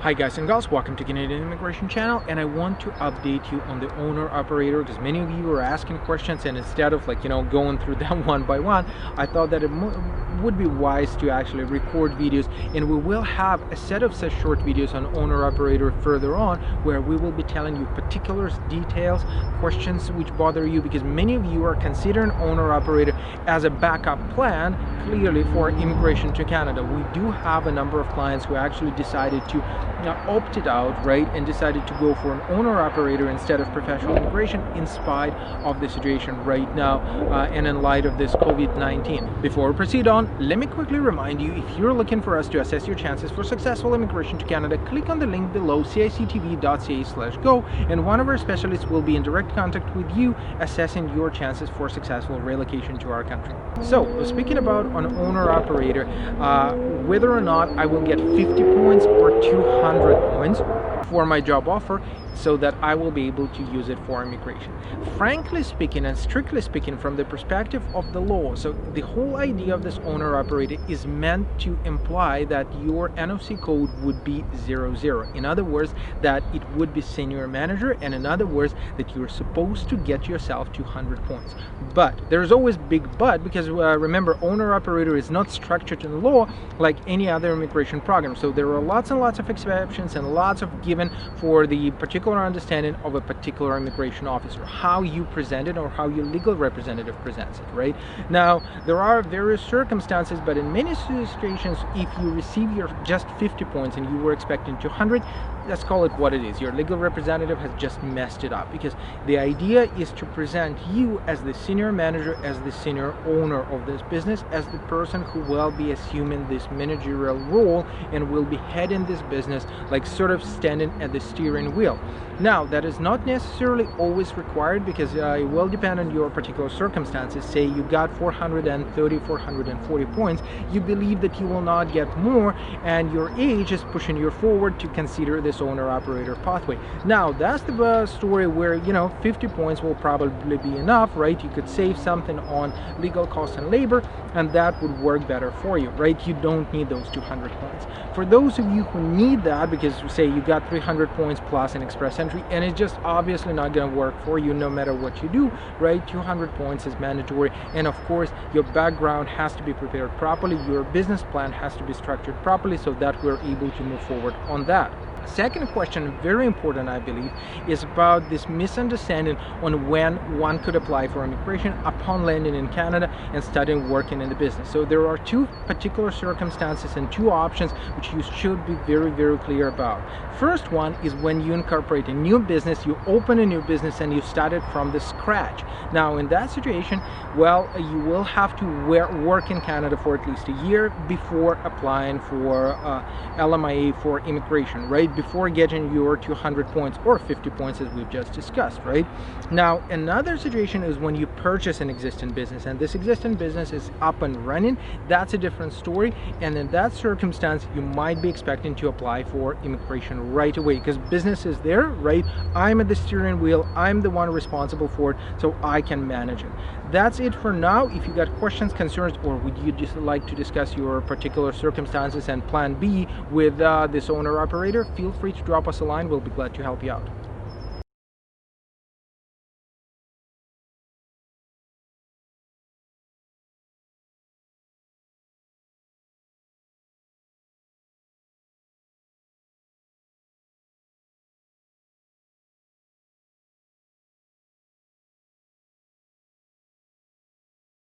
Hi guys and gals, welcome to Canadian Immigration Channel, and I want to update you on the owner operator because many of you are asking questions, and instead of going through them one by one, I thought that it would be wise to actually record videos, and we will have a set of such short videos on owner operator further on where we will be telling you particulars, details, questions which bother you, because many of you are considering owner operator as a backup plan clearly for immigration to Canada. We do have a number of clients who actually decided to opted out, right, and decided to go for an owner operator instead of professional immigration in spite of the situation right now and in light of this COVID-19. Before we proceed on, let me quickly remind you, if you're looking for us to assess your chances for successful immigration to Canada, click on the link below, cictv.ca/go, and one of our specialists will be in direct contact with you assessing your chances for successful relocation to our country. So speaking about an owner operator, whether or not I will get 50 points or 200 points for my job offer so that I will be able to use it for immigration. Frankly speaking and strictly speaking, from the perspective of the law, so the whole idea of this owner operator is meant to imply that your NOC code would be 00. In other words, that it would be senior manager, and in other words, that you're supposed to get yourself 200 points. But there's always big but, because remember, owner operator is not structured in the law like any other immigration program. So there are lots and lots of exceptions and lots of given for the particular understanding of a particular immigration officer, how you present it or how your legal representative presents it, right? Now, there are various circumstances, but in many situations, if you receive your just 50 points and you were expecting 200, let's call it what it is. Your legal representative has just messed it up, because the idea is to present you as the senior manager, as the senior owner of this business, as the person who will be assuming this managerial role and will be heading this business, like sort of standing at the steering wheel. Now, that is not necessarily always required, because it will depend on your particular circumstances. Say you got 430, 440 points, you believe that you will not get more, and your age is pushing you forward to consider this owner operator pathway. Now, that's the story where 50 points will probably be enough, right? You could save something on legal costs and labor, and that would work better for you, right? You don't need those 200 points. For those of you who need that, because say you got 300 points plus an express entry, and it's just obviously not going to work for you no matter what you do, right? 200 points is mandatory, and of course your background has to be prepared properly, your business plan has to be structured properly, so that we're able to move forward on that. Second question, very important I believe, is about this misunderstanding on when one could apply for immigration upon landing in Canada and starting working in the business. So there are two particular circumstances and two options which you should be very, very clear about. First one is when you incorporate a new business, you open a new business and you started from the scratch. Now in that situation, well, you will have to work in Canada for at least a year before applying for LMIA for immigration, right? Before getting your 200 points or 50 points as we've just discussed, right? Now, another situation is when you purchase an existing business and this existing business is up and running. That's a different story, and in that circumstance, you might be expecting to apply for immigration right away because business is there, right? I'm at the steering wheel, I'm the one responsible for it, so I can manage it. That's it for now. If you got questions, concerns, or would you just like to discuss your particular circumstances and plan B with this owner operator, feel free to drop us a line. We'll be glad to help you out.